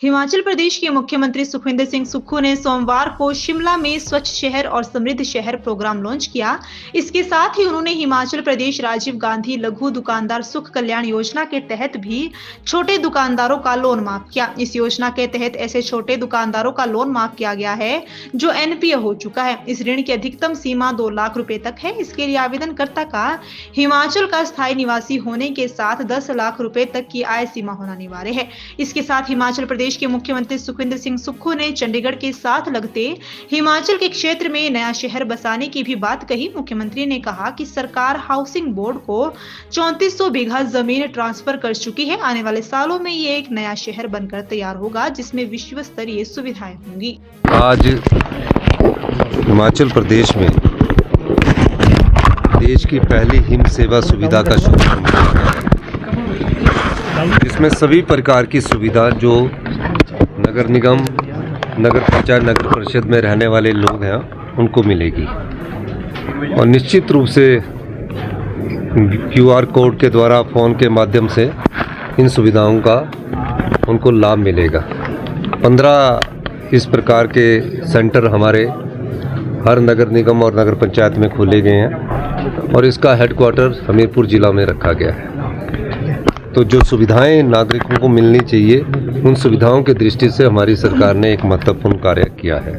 हिमाचल प्रदेश के मुख्यमंत्री सुखविंदर सिंह सुक्खू ने सोमवार को शिमला में स्वच्छ शहर और समृद्ध शहर प्रोग्राम लॉन्च किया। इसके साथ ही उन्होंने हिमाचल प्रदेश राजीव गांधी लघु दुकानदार सुख कल्याण योजना के तहत भी छोटे दुकानदारों का लोन माफ किया। इस योजना के तहत ऐसे छोटे दुकानदारों का लोन माफ किया गया है जो एनपीए हो चुका है। इस ऋण की अधिकतम सीमा 2 लाख रुपए तक है। इसके लिए आवेदनकर्ता का हिमाचल का स्थायी निवासी होने के साथ 10 लाख रुपए तक की आय सीमा होना अनिवार्य है। इसके साथ हिमाचल प्रदेश के मुख्यमंत्री सुखविंदर सिंह सुक्खू ने चंडीगढ़ के साथ लगते हिमाचल के क्षेत्र में नया शहर बसाने की भी बात कही। मुख्यमंत्री ने कहा कि सरकार हाउसिंग बोर्ड को 3400 बीघा जमीन ट्रांसफर कर चुकी है। आने वाले सालों में ये एक नया शहर बनकर तैयार होगा जिसमें विश्व स्तरीय सुविधाएं होंगी। आज हिमाचल प्रदेश में देश की पहली हिम सेवा सुविधा का शुभारंभ किया, जिसमें सभी प्रकार की सुविधा जो नगर निगम, नगर पंचायत, नगर परिषद में रहने वाले लोग हैं उनको मिलेगी। और निश्चित रूप से क्यूआर कोड के द्वारा फ़ोन के माध्यम से इन सुविधाओं का उनको लाभ मिलेगा। 15 इस प्रकार के सेंटर हमारे हर नगर निगम और नगर पंचायत में खोले गए हैं और इसका हेडक्वार्टर हमीरपुर ज़िला में रखा गया है। तो जो सुविधाएं नागरिकों को मिलनी चाहिए, उन सुविधाओं की दृष्टि से हमारी सरकार ने एक महत्वपूर्ण कार्य किया है।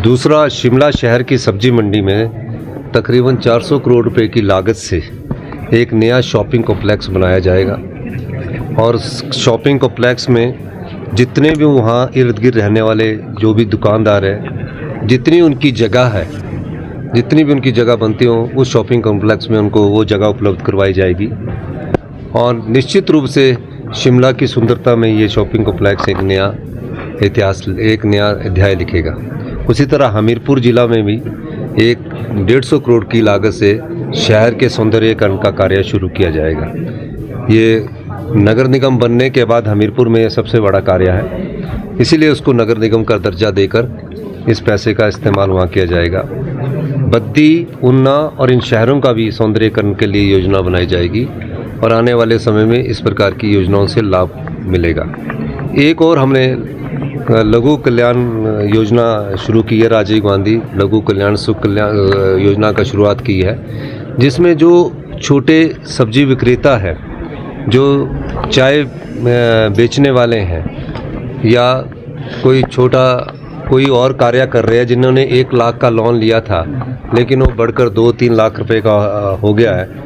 दूसरा, शिमला शहर की सब्जी मंडी में तकरीबन 400 करोड़ रुपए की लागत से एक नया शॉपिंग कॉम्प्लेक्स बनाया जाएगा और शॉपिंग कॉम्प्लेक्स में जितने भी वहाँ इर्द गिर्द रहने वाले जो भी दुकानदार हैं, जितनी उनकी जगह है, जितनी भी उनकी जगह बनती हो, उस शॉपिंग कॉम्प्लेक्स में उनको वो जगह उपलब्ध करवाई जाएगी। और निश्चित रूप से शिमला की सुंदरता में ये शॉपिंग कॉम्प्लेक्स एक नया इतिहास, एक नया अध्याय लिखेगा। उसी तरह हमीरपुर ज़िला में भी एक 150 करोड़ की लागत से शहर के सौंदर्यीकरण का कार्य शुरू किया जाएगा। ये नगर निगम बनने के बाद हमीरपुर में सबसे बड़ा कार्य है, इसीलिए उसको नगर निगम का दर्जा देकर इस पैसे का इस्तेमाल वहाँ किया जाएगा। बद्दी, ऊना और इन शहरों का भी सौंदर्यीकरण के लिए योजना बनाई जाएगी और आने वाले समय में इस प्रकार की योजनाओं से लाभ मिलेगा। एक और हमने लघु कल्याण योजना शुरू की है, राजीव गांधी लघु कल्याण सुख कल्याण योजना का शुरुआत की है, जिसमें जो छोटे सब्जी विक्रेता है, जो चाय बेचने वाले हैं या कोई और कार्य कर रहे हैं, जिन्होंने 1 लाख का लोन लिया था लेकिन वो बढ़कर 2-3 लाख रुपए का हो गया है,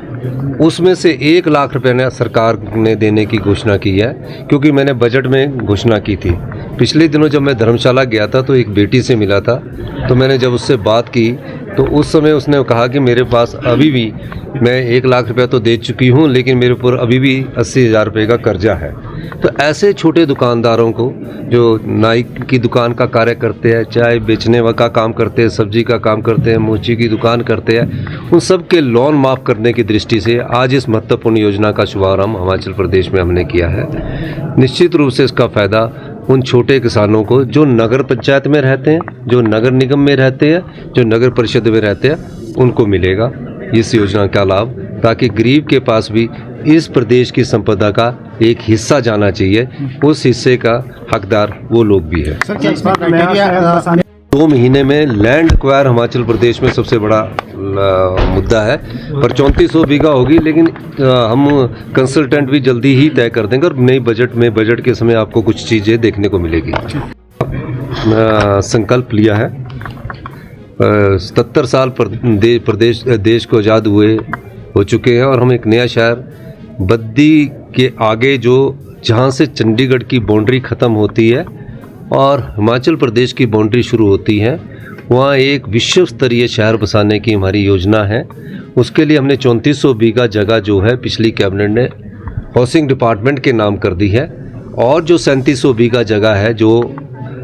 उसमें से 1 लाख रुपए ने सरकार ने देने की घोषणा की है। क्योंकि मैंने बजट में घोषणा की थी। पिछले दिनों जब मैं धर्मशाला गया था तो एक बेटी से मिला था, तो मैंने जब उससे बात की तो उस समय उसने कहा कि मेरे पास अभी भी, मैं 1 लाख रुपया तो दे चुकी हूँ लेकिन मेरे ऊपर अभी भी 80,000 रुपये का कर्जा है। तो ऐसे छोटे दुकानदारों को जो नाई की दुकान का कार्य करते हैं, चाय बेचने का काम करते हैं, सब्जी का काम करते हैं, मोची की दुकान करते हैं, उन सब के लोन माफ़ करने की दृष्टि से आज इस महत्वपूर्ण योजना का शुभारंभ हिमाचल प्रदेश में हमने किया है। निश्चित रूप से इसका फ़ायदा उन छोटे किसानों को जो नगर पंचायत में रहते हैं, जो नगर निगम में रहते हैं, जो नगर परिषद में रहते हैं, उनको मिलेगा इस योजना का लाभ, ताकि गरीब के पास भी इस प्रदेश की संपदा का एक हिस्सा जाना चाहिए। उस हिस्से का हकदार वो लोग भी है। 2 महीने में लैंड एक्वायर हिमाचल प्रदेश में सबसे बड़ा मुद्दा है, पर 3400 बीघा होगी, लेकिन हम कंसल्टेंट भी जल्दी ही तय कर देंगे और नई बजट के समय आपको कुछ चीज़ें देखने को मिलेगी। संकल्प लिया है, 77 साल देश को आज़ाद हो चुके हैं और हम एक नया शहर बद्दी के आगे, जो जहाँ से चंडीगढ़ की बाउंड्री ख़त्म होती है और हिमाचल प्रदेश की बाउंड्री शुरू होती है, वहाँ एक विश्व स्तरीय शहर बसाने की हमारी योजना है। उसके लिए हमने 3400 बीघा जगह जो है पिछली कैबिनेट ने हाउसिंग डिपार्टमेंट के नाम कर दी है, और जो 3700 बीघा जगह है जो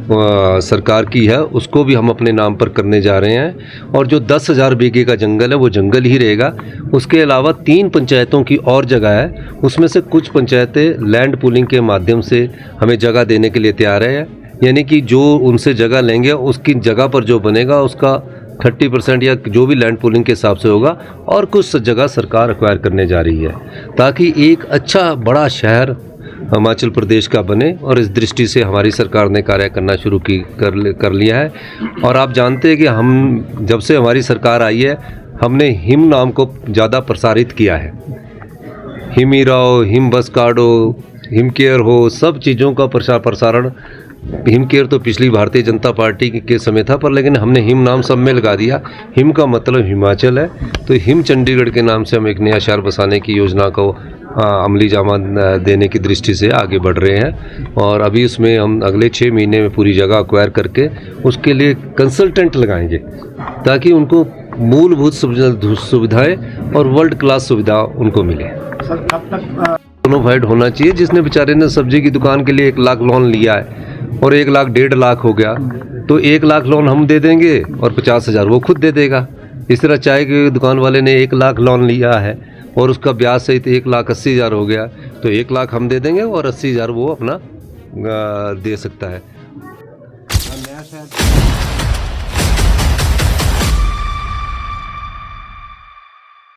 सरकार की है, उसको भी हम अपने नाम पर करने जा रहे हैं। और जो 10,000 बीघे का जंगल है वो जंगल ही रहेगा। उसके अलावा 3 पंचायतों की और जगह है, उसमें से कुछ पंचायतें लैंड पूलिंग के माध्यम से हमें जगह देने के लिए तैयार है। यानी कि जो उनसे जगह लेंगे उसकी जगह पर जो बनेगा उसका 30% या जो भी लैंड पूलिंग के हिसाब से होगा, और कुछ जगह सरकार एक्वायर करने जा रही है, ताकि एक अच्छा बड़ा शहर हिमाचल प्रदेश का बने, और इस दृष्टि से हमारी सरकार ने कार्य करना शुरू कर लिया है। और आप जानते हैं कि हम जब से हमारी सरकार आई है, हमने हिम नाम को ज़्यादा प्रसारित किया है। हिम ईरा हो, हिम बस कार्ड हो, हिम केयर हो, सब चीज़ों का प्रसारण। हिम केयर तो पिछली भारतीय जनता पार्टी के समय था, पर लेकिन हमने हिम नाम सब में लगा दिया। हिम का मतलब हिमाचल है, तो हिम चंडीगढ़ के नाम से हम एक नया शहर बसाने की योजना को अमली जामा देने की दृष्टि से आगे बढ़ रहे हैं। और अभी उसमें हम अगले 6 महीने में पूरी जगह एक्वायर करके उसके लिए कंसल्टेंट लगाएंगे, ताकि उनको मूलभूत सुविधाएं और वर्ल्ड क्लास सुविधा उनको मिले। सर कब तक बोनाफाइड होना चाहिए। जिसने बेचारे ने सब्जी की दुकान के लिए 1 लाख लोन लिया है और 1 लाख 1.5 लाख हो गया, तो 1 लाख लोन हम दे देंगे और 50,000 वो खुद दे देगा। इस तरह चाय की दुकान वाले ने 1 लाख लोन लिया है और उसका ब्याज सहित 1,80,000 हो गया, तो 1 लाख हम दे देंगे और 80,000 वो अपना दे सकता है। नया शहर